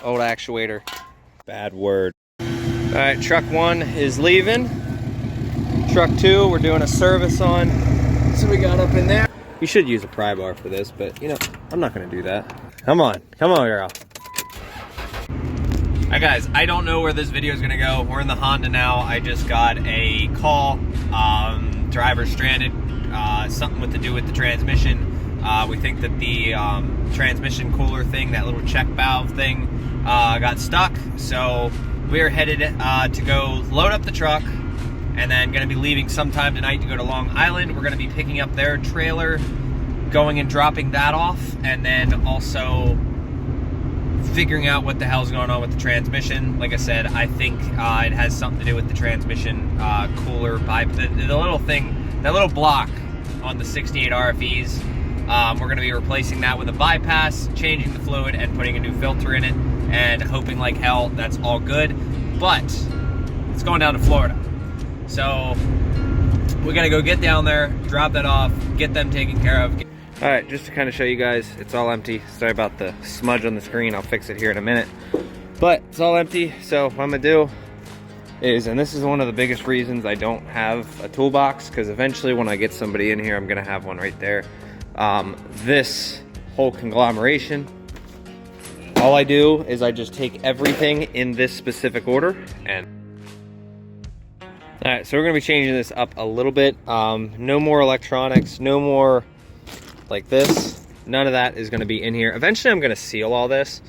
old actuator. Bad word. All right, truck 1 is leaving. Truck 2, we're doing a service on. So we got up in there. You should use a pry bar for this, but you know, I'm not gonna do that. Come on, girl. Hi guys, I don't know where this video is gonna go. We're in the Honda now. I just got a call. Driver stranded. Something to do with the transmission. We think that the transmission cooler thing, that little check valve thing, got stuck. So we're headed to go load up the truck, and then gonna be leaving sometime tonight to go to Long Island. We're gonna be picking up their trailer, going and dropping that off, and then also figuring out what the hell's going on with the transmission. Like I said, I think it has something to do with the transmission cooler pipe. The little thing, that little block on the 68 RFEs, we're gonna be replacing that with a bypass, changing the fluid, and putting a new filter in it, and hoping like hell that's all good. But it's going down to Florida. So we gotta go get down there, drop that off, get them taken care of. All right, just to kind of show you guys, it's all empty. Sorry about the smudge on the screen. I'll fix it here in a minute. But it's all empty. So what I'm gonna do is, and this is one of the biggest reasons I don't have a toolbox, because eventually when I get somebody in here, I'm gonna have one right there. This whole conglomeration, all I do is I just take everything in this specific order and all right, so we're gonna be changing this up a little bit. No more electronics, no more like this. None of that is gonna be in here. Eventually I'm gonna seal all this.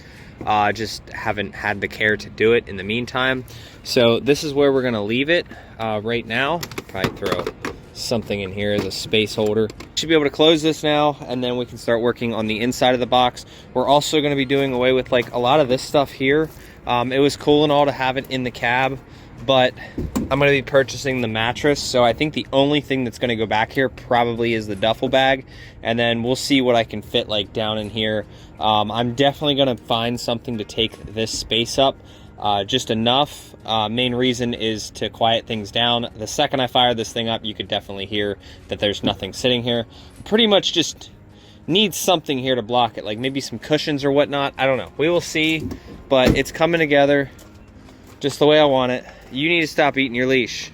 Just haven't had the care to do it in the meantime. So this is where we're gonna leave it right now. Probably throw something in here as a space holder. Should be able to close this now, and then we can start working on the inside of the box. We're also gonna be doing away with like a lot of this stuff here. It was cool and all to have it in the cab, but I'm gonna be purchasing the mattress, so I think the only thing that's gonna go back here probably is the duffel bag, and then we'll see what I can fit like down in here. I'm definitely gonna find something to take this space up, just enough. Main reason is to quiet things down. The second I fire this thing up, you could definitely hear that there's nothing sitting here. Pretty much just need something here to block it, like maybe some cushions or whatnot. I don't know, we will see, but it's coming together just the way I want it. You need to stop eating your leash.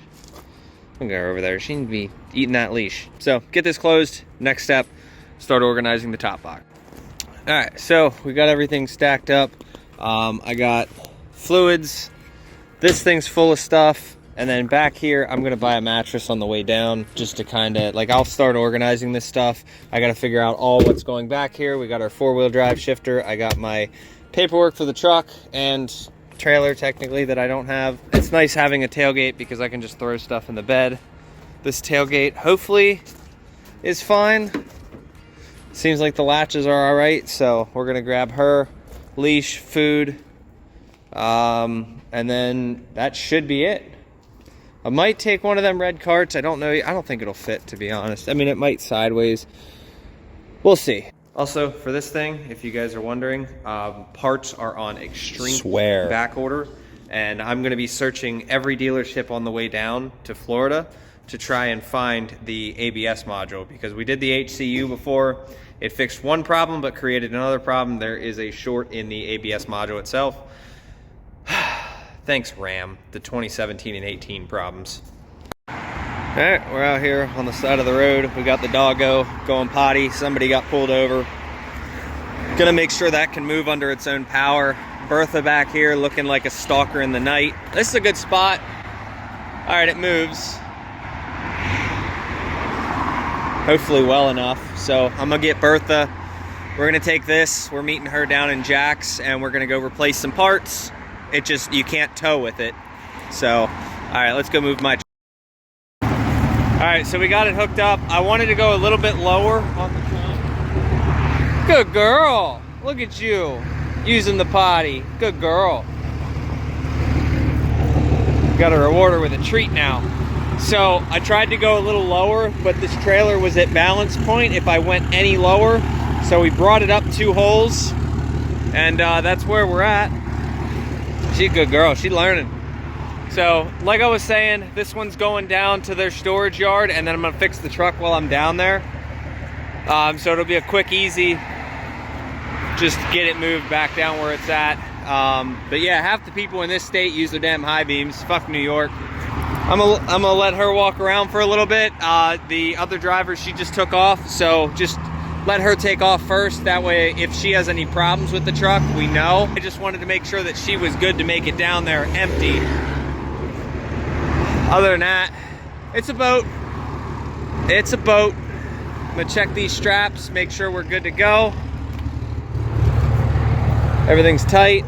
I'll get her over there. She needs to be eating that leash. So get this closed. Next step, start organizing the top box. All right, so we got everything stacked up. I got fluids. This thing's full of stuff. And then back here, I'm gonna buy a mattress on the way down, just to kind of, like, I'll start organizing this stuff. I gotta figure out all what's going back here. We got our 4-wheel drive shifter. I got my paperwork for the truck and trailer technically that I don't have. It's nice having a tailgate because I can just throw stuff in the bed. This tailgate hopefully is fine. Seems like the latches are all right, so we're gonna grab her, leash, food, and then that should be it. I might take one of them red carts. I don't know. I don't think it'll fit, to be honest. I mean, it might sideways. We'll see. Also, for this thing, if you guys are wondering, parts are on extreme back order, and I'm gonna be searching every dealership on the way down to Florida to try and find the ABS module, because we did the HCU before. It fixed one problem, but created another problem. There is a short in the ABS module itself. Thanks, Ram, the 2017 and 18 problems. All right, we're out here on the side of the road. We got the doggo going potty. Somebody got pulled over. Gonna make sure that can move under its own power. Bertha back here looking like a stalker in the night. This is a good spot. All right, it moves. Hopefully well enough. So I'm gonna get Bertha. We're gonna take this. We're meeting her down in Jack's, and we're gonna go replace some parts. It just, you can't tow with it. So, all right, let's go move my. All right, so we got it hooked up. I wanted to go a little bit lower on the trunk. Good girl. Look at you using the potty. Good girl. Got to reward her with a treat now. So I tried to go a little lower, but this trailer was at balance point if I went any lower. So we brought it up 2 holes, and that's where we're at. She's a good girl. She's learning. So, like I was saying, this one's going down to their storage yard, and then I'm gonna fix the truck while I'm down there. So it'll be a quick, easy, just get it moved back down where it's at. But yeah, half the people in this state use their damn high beams. Fuck New York. I'm gonna let her walk around for a little bit. The other driver, she just took off, so just let her take off first. That way, if she has any problems with the truck, we know. I just wanted to make sure that she was good to make it down there empty. Other than that, it's a boat. It's a boat. I'm gonna check these straps, make sure we're good to go. Everything's tight.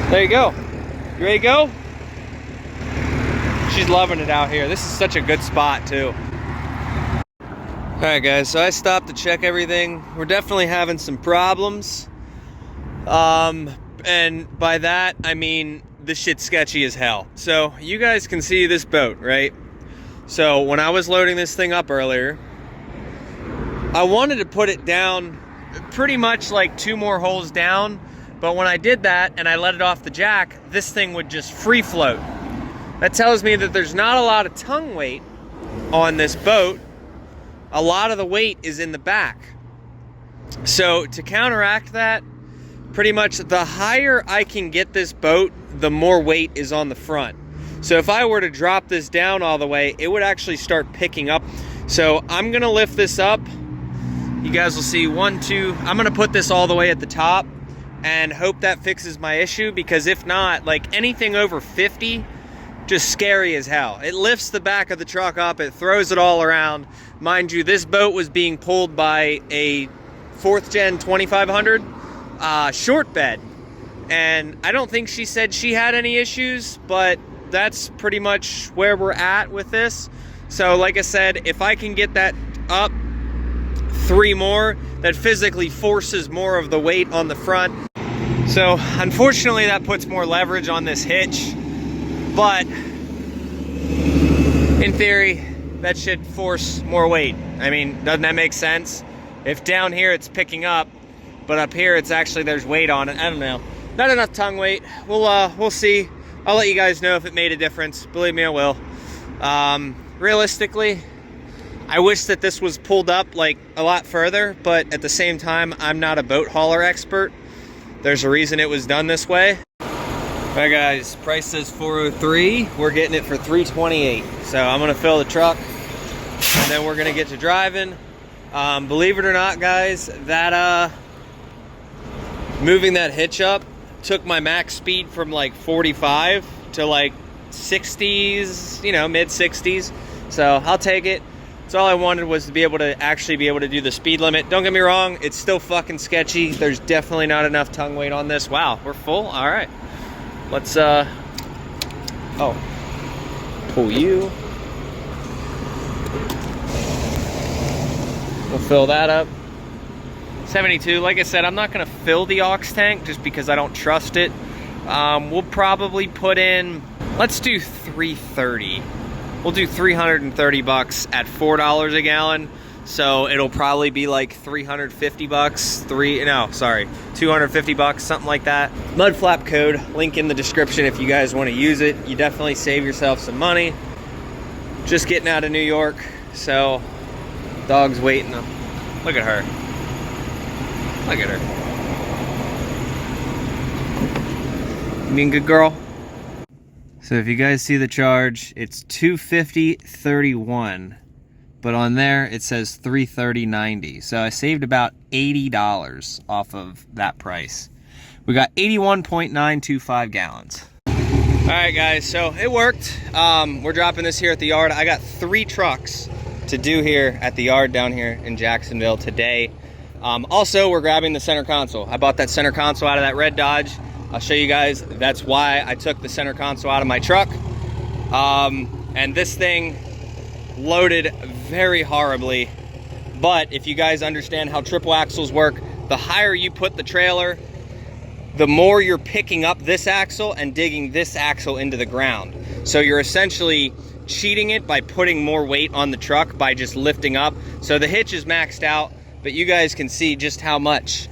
There you go. You ready to go? She's loving it out here. This is such a good spot too. All right guys, so I stopped to check everything. We're definitely having some problems. And by that, I mean, this shit's sketchy as hell. So you guys can see this boat, right? So when I was loading this thing up earlier, I wanted to put it down pretty much like 2 more holes down. But when I did that and I let it off the jack, this thing would just free float. That tells me that there's not a lot of tongue weight on this boat. A lot of the weight is in the back. So to counteract that, pretty much the higher I can get this boat, the more weight is on the front. So if I were to drop this down all the way, it would actually start picking up. So I'm gonna lift this up. You guys will see 1, 2. I'm gonna put this all the way at the top and hope that fixes my issue, because if not, like anything over 50, just scary as hell. It lifts the back of the truck up, it throws it all around. Mind you, this boat was being pulled by a 4th gen 2500 short bed. And I don't think she said she had any issues, but that's pretty much where we're at with this. So like I said, if I can get that up 3 more, that physically forces more of the weight on the front. So unfortunately that puts more leverage on this hitch, but in theory that should force more weight. I mean, doesn't that make sense? If down here it's picking up, but up here it's actually, there's weight on it. I don't know. Not enough tongue weight. We'll see. I'll let you guys know if it made a difference. Believe me, I will. Realistically, I wish that this was pulled up like a lot further, but at the same time, I'm not a boat hauler expert. There's a reason it was done this way. All right guys, price says $403. We're getting it for $328. So I'm gonna fill the truck and then we're gonna get to driving. Believe it or not guys, that moving that hitch up took my max speed from like 45 to like 60s, you know, mid 60s. So I'll take it. So all I wanted was to be able to actually be able to do the speed limit. Don't get me wrong, it's still fucking sketchy. There's definitely not enough tongue weight on this. Wow, we're full. All right, let's pull you. We'll fill that up. 72. Like I said, I'm not gonna fill the aux tank just because I don't trust it. We'll probably put in, let's do 330. We'll do 330 bucks at $4 a gallon. So it'll probably be like 350 bucks, 250 bucks, something like that. Mud flap code, link in the description if you guys want to use it. You definitely save yourself some money. Just getting out of New York, so dog's waiting. Look at her. Look at her. You being a good girl? So if you guys see the charge, it's $250.31, but on there it says $330.90. So I saved about $80 off of that price. We got 81.925 gallons. All right guys, so it worked. We're dropping this here at the yard. I got 3 trucks to do here at the yard down here in Jacksonville today. Also, we're grabbing the center console. I bought that center console out of that red Dodge. I'll show you guys, that's why I took the center console out of my truck. And this thing loaded very horribly. But if you guys understand how triple axles work, the higher you put the trailer, the more you're picking up this axle and digging this axle into the ground. So you're essentially cheating it by putting more weight on the truck by just lifting up. So the hitch is maxed out, but you guys can see just how much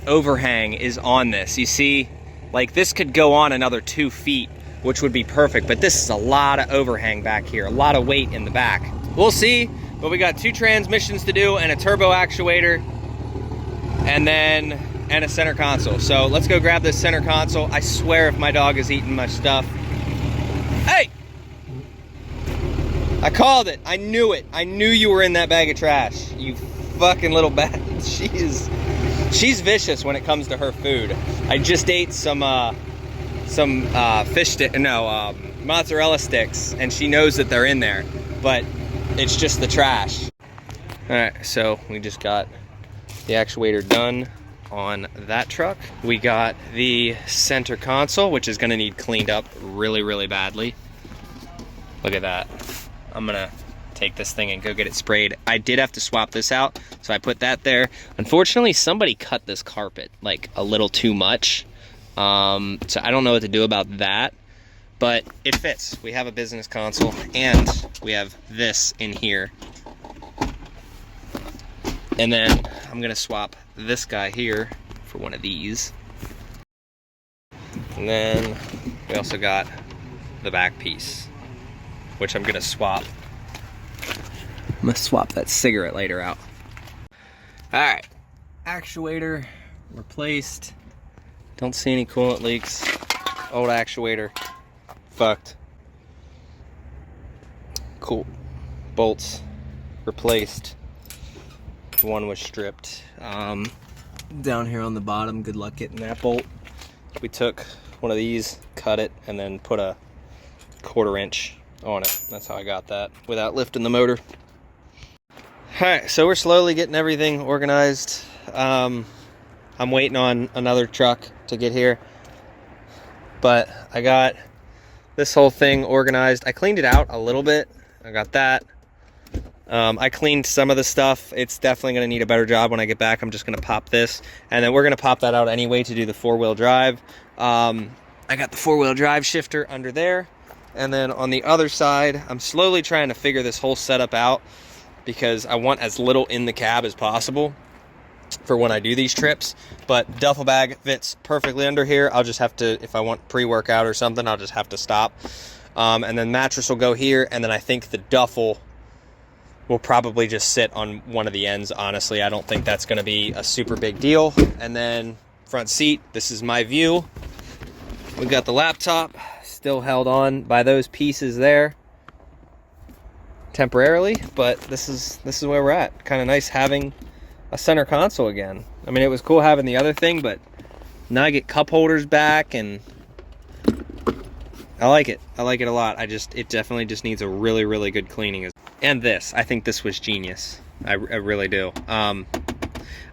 overhang is on this. You see, like this could go on another 2 feet, which would be perfect, but this is a lot of overhang back here, a lot of weight in the back. We'll see, but we got 2 transmissions to do and a turbo actuator. And then and a center console. So let's go grab this center console. I swear if my dog is eating my stuff. Hey! I called it. I knew it. I knew you were in that bag of trash. You fucking little bat. She's vicious when it comes to her food. I just ate some mozzarella sticks, and she knows that they're in there, but it's just the trash. All right, so we just got the actuator done on that truck. We got the center console, which is gonna need cleaned up really, really badly. Look at that. I'm gonna take this thing and go get it sprayed. I did have to swap this out, so I put that there. Unfortunately, somebody cut this carpet like a little too much. So I don't know what to do about that, but it fits. We have a business console and we have this in here. And then I'm gonna swap this guy here for one of these. And then we also got the back piece, which I'm gonna swap. I'm gonna swap that cigarette lighter out. All right, actuator replaced. Don't see any coolant leaks. Old actuator, fucked. Cool. Bolts replaced. One was stripped. Down here on the bottom, good luck getting that bolt. We took one of these, cut it, and then put a 1/4 inch on it. That's how I got that without lifting the motor. All right, so we're slowly getting everything organized. I'm waiting on another truck to get here, but I got this whole thing organized. I cleaned it out a little bit. I got that. I cleaned some of the stuff. It's definitely going to need a better job when I get back. I'm just going to pop this, and then we're going to pop that out anyway to do the 4-wheel drive. I got the 4-wheel drive shifter under there, and then on the other side, I'm slowly trying to figure this whole setup out because I want as little in the cab as possible for when I do these trips. But duffel bag fits perfectly under here. I'll just have to, if I want pre-workout or something, I'll just have to stop. And then mattress will go here, and then I think the duffel will probably just sit on one of the ends. Honestly, I don't think that's going to be a super big deal. And then front seat, this is my view. We got the laptop still held on by those pieces there temporarily, but this is where we're at. Kind of nice having a center console again. I mean, it was cool having the other thing, but now I get cup holders back, and I like it. I like it a lot. It definitely just needs a really, really good cleaning. And this, I think this was genius. I really do. I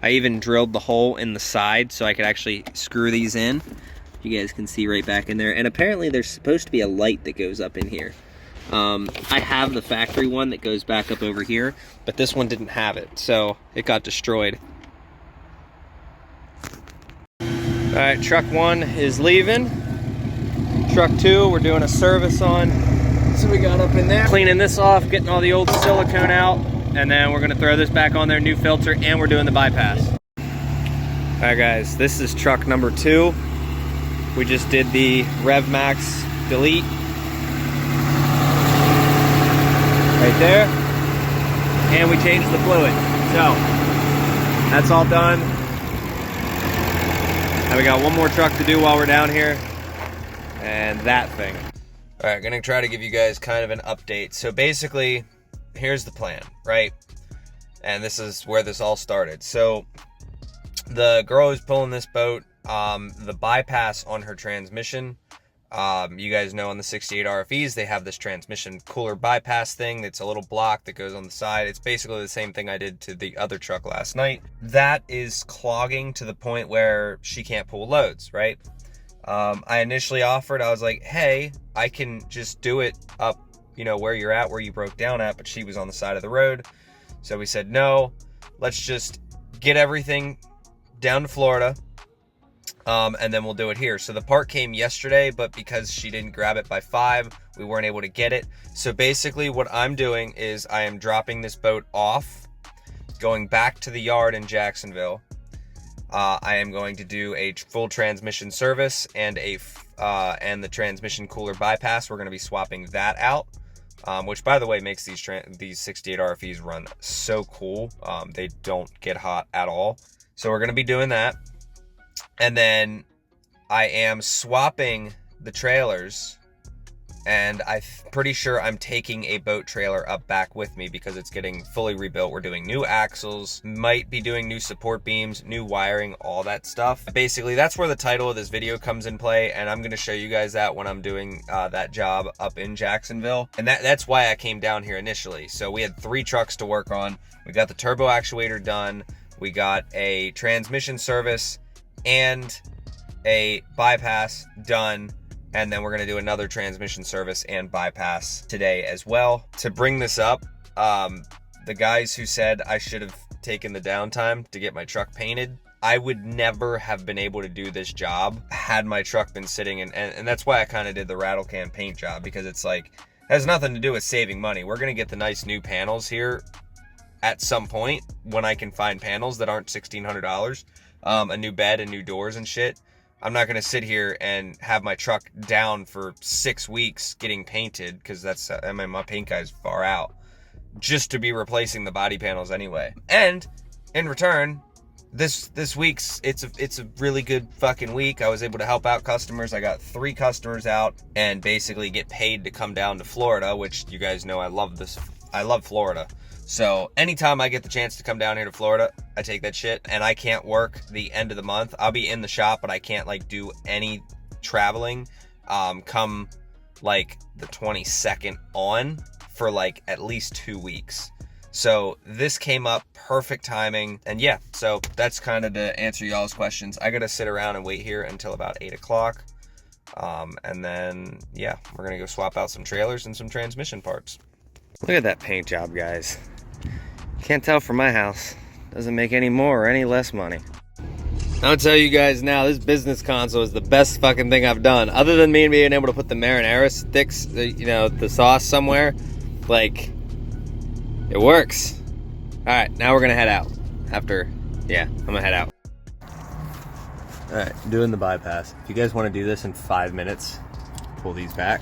even drilled the hole in the side so I could actually screw these in. You guys can see right back in there. And apparently there's supposed to be a light that goes up in here. I have the factory one that goes back up over here, but this one didn't have it, so it got destroyed. All right, truck 1 is leaving. Truck 2, we're doing a service on. So we got up in there, cleaning this off, getting all the old silicone out, and then we're gonna throw this back on there, new filter, and we're doing the bypass. All right, guys, this is truck number 2. We just did the Rev Max delete. Right there, and we changed the fluid. So that's all done. Now we got one more truck to do while we're down here, and that thing. All right, gonna try to give you guys kind of an update. So basically, here's the plan, right? And this is where this all started. So the girl who's pulling this boat, the bypass on her transmission, you guys know on the 68 RFEs, they have this transmission cooler bypass thing. It's a little block that goes on the side. It's basically the same thing I did to the other truck last night. That is clogging to the point where she can't pull loads, right? I initially offered, I was like, hey, I can just do it up, you know, where you're at, where you broke down at, but she was on the side of the road. So we said, no, let's just get everything down to Florida. And then we'll do it here. So the part came yesterday, but because she didn't grab it by 5, we weren't able to get it. So basically what I'm doing is I am dropping this boat off, going back to the yard in Jacksonville. I am going to do a full transmission service and the transmission cooler bypass. We're going to be swapping that out, which by the way makes these 68 RFEs run so cool. They don't get hot at all. So we're going to be doing that. And then I am swapping the trailers, and I'm pretty sure I'm taking a boat trailer up back with me because it's getting fully rebuilt. We're doing new axles, might be doing new support beams, new wiring, all that stuff. Basically, that's where the title of this video comes in play, and I'm gonna show you guys that when I'm doing that job up in Jacksonville. And that's why I came down here initially. So we had 3 trucks to work on. We got the turbo actuator done, we got a transmission service and a bypass done, and then we're gonna do another transmission service and bypass today as well. To bring this up, the guys who said I should have taken the downtime to get my truck painted, I would never have been able to do this job had my truck been sitting and that's why I kind of did the rattle can paint job, because it's like, it has nothing to do with saving money. We're gonna get the nice new panels here at some point when I can find panels that aren't $1,600, a new bed and new doors and shit. I'm not gonna sit here and have my truck down for 6 weeks getting painted, because that's, I mean, my paint guy's far out, just to be replacing the body panels anyway. And in return, this week's, it's a really good fucking week. I was able to help out customers. I got 3 customers out and basically get paid to come down to Florida, which you guys know I love this. I love Florida. So anytime I get the chance to come down here to Florida, I take that shit. And I can't work the end of the month. I'll be in the shop, but I can't like do any traveling come like the 22nd on for like at least 2 weeks. So this came up perfect timing. And yeah, so that's kind of to answer y'all's questions. I gotta sit around and wait here until about 8 o'clock. And then yeah, we're gonna go swap out some trailers and some transmission parts. Look at that paint job, guys. Can't tell from my house. Doesn't make any more or any less money. I'll tell you guys now, this business console is the best fucking thing I've done. Other than me being able to put the marinara sticks, you know, the sauce somewhere, like, it works. All right, now we're gonna head out. I'm gonna head out. All right, doing the bypass. If you guys wanna do this in 5 minutes, pull these back,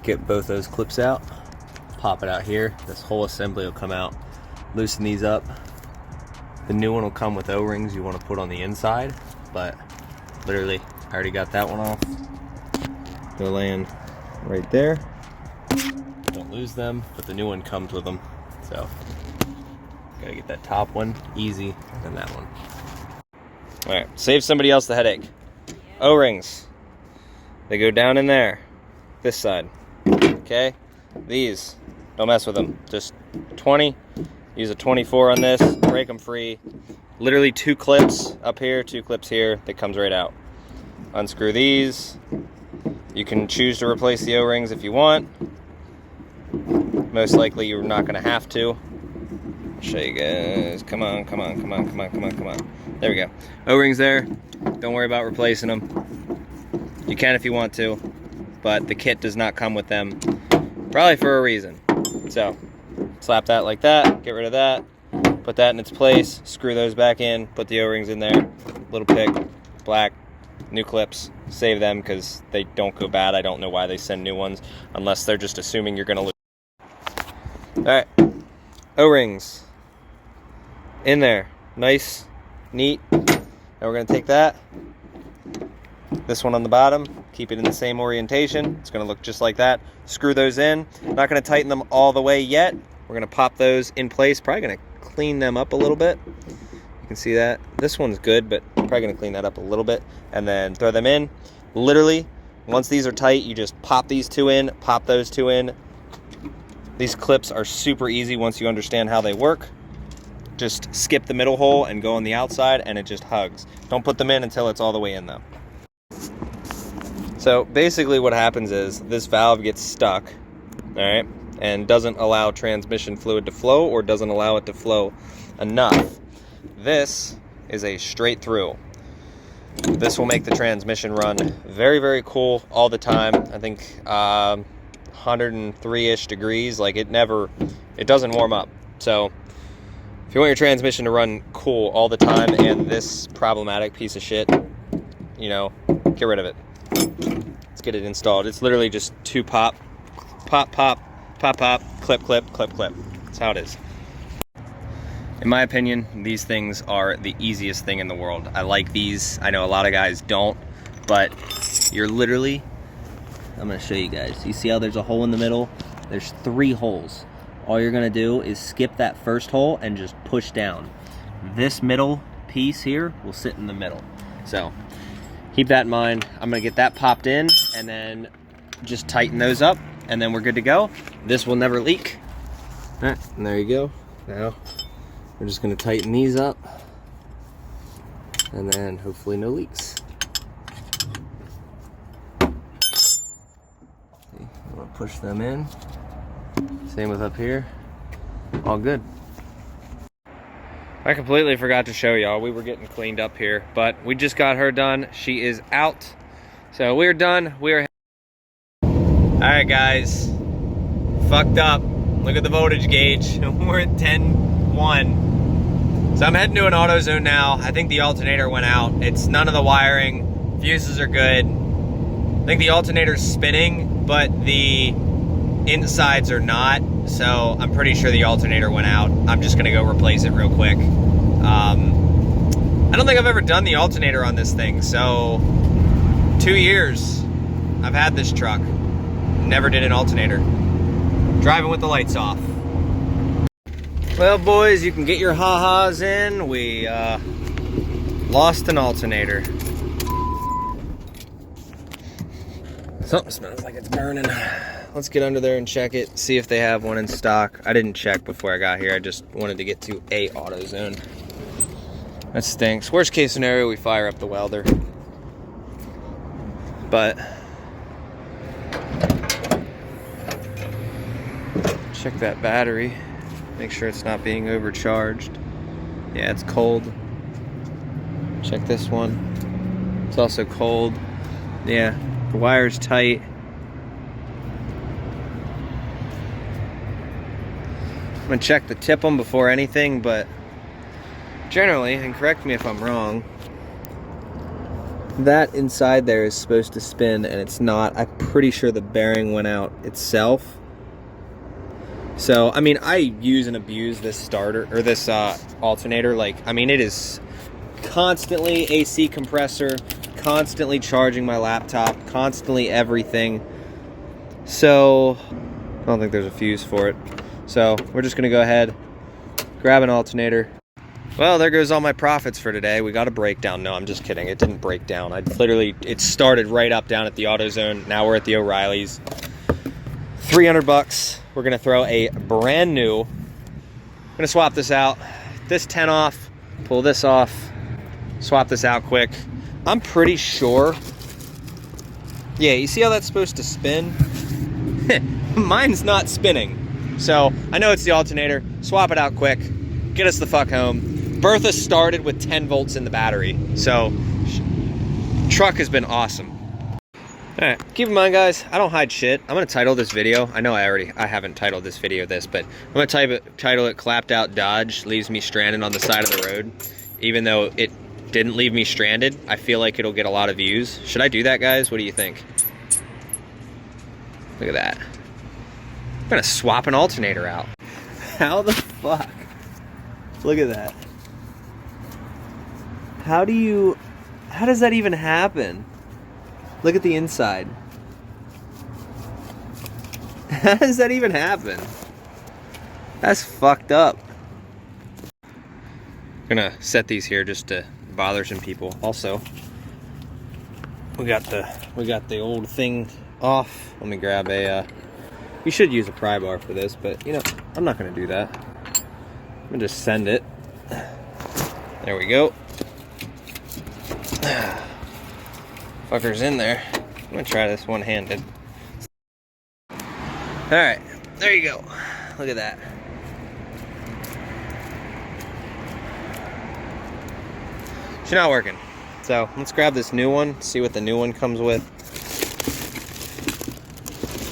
get both those clips out, pop it out here. This whole assembly will come out. Loosen these up. The new one will come with O-rings you want to put on the inside, but literally I already got that one off. They're laying right there. Don't lose them, but the new one comes with them. So gotta get that top one easy, and then that one. All right, save somebody else the headache. O-rings, they go down in there, this side. Okay, these, don't mess with them. Just 20. Use a 24 on this, break them free. Literally 2 clips up here, 2 clips here, that comes right out. Unscrew these. You can choose to replace the O-rings if you want. Most likely you're not gonna have to. I'll show you guys, come on. There we go. O-rings there, don't worry about replacing them. You can if you want to, but the kit does not come with them, probably for a reason. So, slap that like that, get rid of that, put that in its place, screw those back in, put the O-rings in there, little pick, black, new clips, save them because they don't go bad. I don't know why they send new ones unless they're just assuming you're gonna lose. All right, O-rings in there, nice, neat. Now we're gonna take that, this one on the bottom, keep it in the same orientation. It's gonna look just like that. Screw those in. Not gonna tighten them all the way yet. We're gonna pop those in place. Probably gonna clean them up a little bit. You can see that. This one's good, but I'm probably gonna clean that up a little bit and then throw them in. Literally, once these are tight, you just pop these 2 in, pop those 2 in. These clips are super easy once you understand how they work. Just skip the middle hole and go on the outside and it just hugs. Don't put them in until it's all the way in though. So basically what happens is this valve gets stuck, all right, and doesn't allow transmission fluid to flow or doesn't allow it to flow enough. This is a straight through. This will make the transmission run very, very cool all the time. I think 103-ish degrees, like it doesn't warm up. So if you want your transmission to run cool all the time and this problematic piece of shit, you know, get rid of it. Let's get it installed. It's literally just 2 pop, pop, pop, pop, pop, clip, clip, clip, clip. That's how it is. In my opinion, these things are the easiest thing in the world. I like these. I know a lot of guys don't, but you're literally, I'm gonna show you guys. You see how there's a hole in the middle? There's 3 holes. All you're gonna do is skip that first hole and just push down. This middle piece here will sit in the middle. So keep that in mind. I'm gonna get that popped in and then just tighten those up and then we're good to go. This will never leak. All right, and there you go. Now we're just gonna tighten these up and then hopefully no leaks. I'm gonna push them in. Same with up here. All good. I completely forgot to show y'all. We were getting cleaned up here, but we just got her done. She is out. So we're done. We're all right, guys. Fucked up. Look at the voltage gauge. We're at 10.1. So I'm heading to an AutoZone now. I think the alternator went out. It's none of the wiring. Fuses are good. I think the alternator's spinning, but the insides are not. So I'm pretty sure the alternator went out. I'm just gonna go replace it real quick. I don't think I've ever done the alternator on this thing. So 2 years I've had this truck. Never did an alternator. Driving with the lights off. Well, boys, you can get your ha-has in. We lost an alternator. Something smells like it's burning. Let's get under there and check it, see if they have one in stock. I didn't check before I got here. I just wanted to get to a AutoZone. That stinks. Worst case scenario, we fire up the welder. But check that battery. Make sure it's not being overcharged. Yeah, it's cold. Check this one. It's also cold. Yeah, the wire's tight. I'm gonna check the tip them before anything, but generally, and correct me if I'm wrong, that inside there is supposed to spin and it's not. I'm pretty sure the bearing went out itself. So, I mean, I use and abuse this starter, or this alternator. Like, I mean, it is constantly AC compressor, constantly charging my laptop, constantly everything. So, I don't think there's a fuse for it. So we're just gonna go ahead, grab an alternator. Well, there goes all my profits for today. We got a breakdown. No, I'm just kidding. It didn't break down. It started right up down at the AutoZone. Now we're at the O'Reilly's. 300 bucks. We're gonna throw a brand new. I'm gonna swap this out. This 10 off, pull this off, swap this out quick. I'm pretty sure. Yeah, you see how that's supposed to spin? Mine's not spinning. So I know it's the alternator. Swap it out quick. Get us the fuck home. Bertha started with 10 volts in the battery. So truck has been awesome. All right, keep in mind, guys, I don't hide shit. I'm gonna title this video. I know I haven't titled this video this, but I'm gonna title it "Clapped Out Dodge Leaves Me Stranded on the Side of the Road." Even though it didn't leave me stranded, I feel like it'll get a lot of views. Should I do that, guys? What do you think? Look at that. I'm gonna swap an alternator out. How the fuck? Look at that. How does that even happen? Look at the inside. How does that even happen? That's fucked up. I'm gonna set these here just to bother some people. Also, we got the old thing off. Let me grab a you should use a pry bar for this, but you know, I'm not gonna do that. I'm gonna just send it. There we go. Fucker's in there. I'm gonna try this one-handed. Alright, there you go. Look at that. She's not working. So let's grab this new one, see what the new one comes with.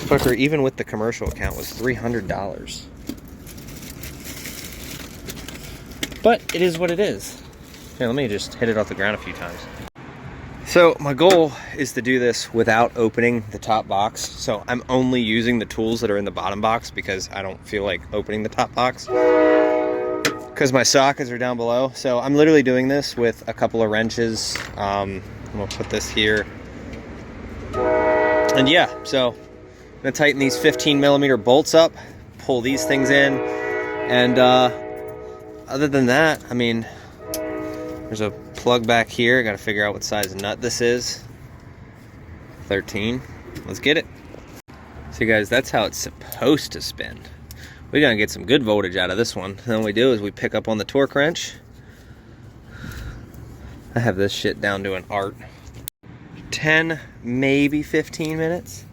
Fucker, even with the commercial account, was $300. But it is what it is. Here, let me just hit it off the ground a few times. So my goal is to do this without opening the top box. So I'm only using the tools that are in the bottom box because I don't feel like opening the top box. because my sockets are down below. So I'm literally doing this with a couple of wrenches. I'm gonna put this here. And yeah, so I'm gonna tighten these 15mm bolts up, pull these things in, and other than that, I mean, there's a plug back here. I gotta figure out what size nut this is. 13. Let's get it. So guys, that's how it's supposed to spin. We're gonna get some good voltage out of this one. And then what we do is we pick up on the torque wrench. I have this shit down to an art. 10, maybe 15 minutes.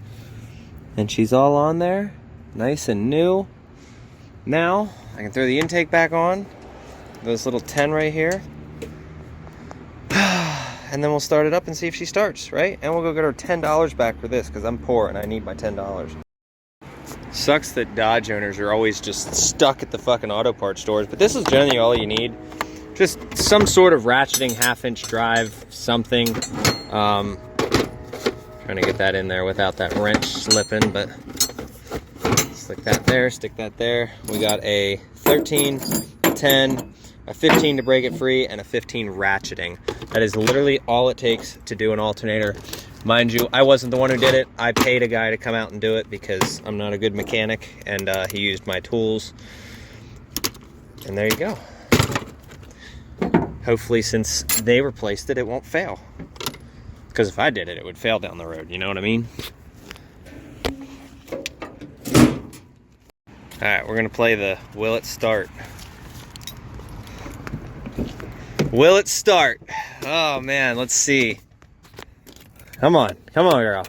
And she's all on there, nice and new. Now, I can throw the intake back on. This little 10 right here. And then we'll start it up and see if she starts, right? And we'll go get our $10 back for this, because I'm poor and I need my $10. Sucks that Dodge owners are always just stuck at the fucking auto parts stores, but this is generally all you need. Just some sort of ratcheting half-inch drive, something. Trying to get that in there without that wrench slipping, but stick that there, stick that there. We got a 13, a 10, a 15 to break it free, and a 15 ratcheting. That is literally all it takes to do an alternator. Mind you, I wasn't the one who did it. I paid a guy to come out and do it because I'm not a good mechanic, and he used my tools. And there you go. Hopefully, since they replaced it, it won't fail. Because if I did it, it would fail down the road. You know what I mean? Alright, we're going to play the Will It Start. Will it start? Oh man, let's see. Come on, come on, girl.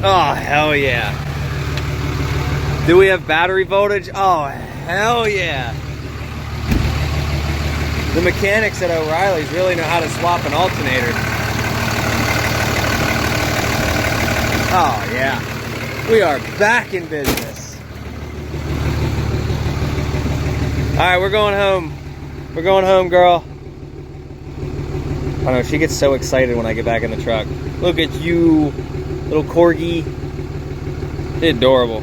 Oh, hell yeah. Do we have battery voltage? Oh, hell yeah. The mechanics at O'Reilly's really know how to swap an alternator. Oh yeah. We are back in business. Alright, we're going home. We're going home, girl. I don't know, she gets so excited when I get back in the truck. Look at you, little corgi. Adorable.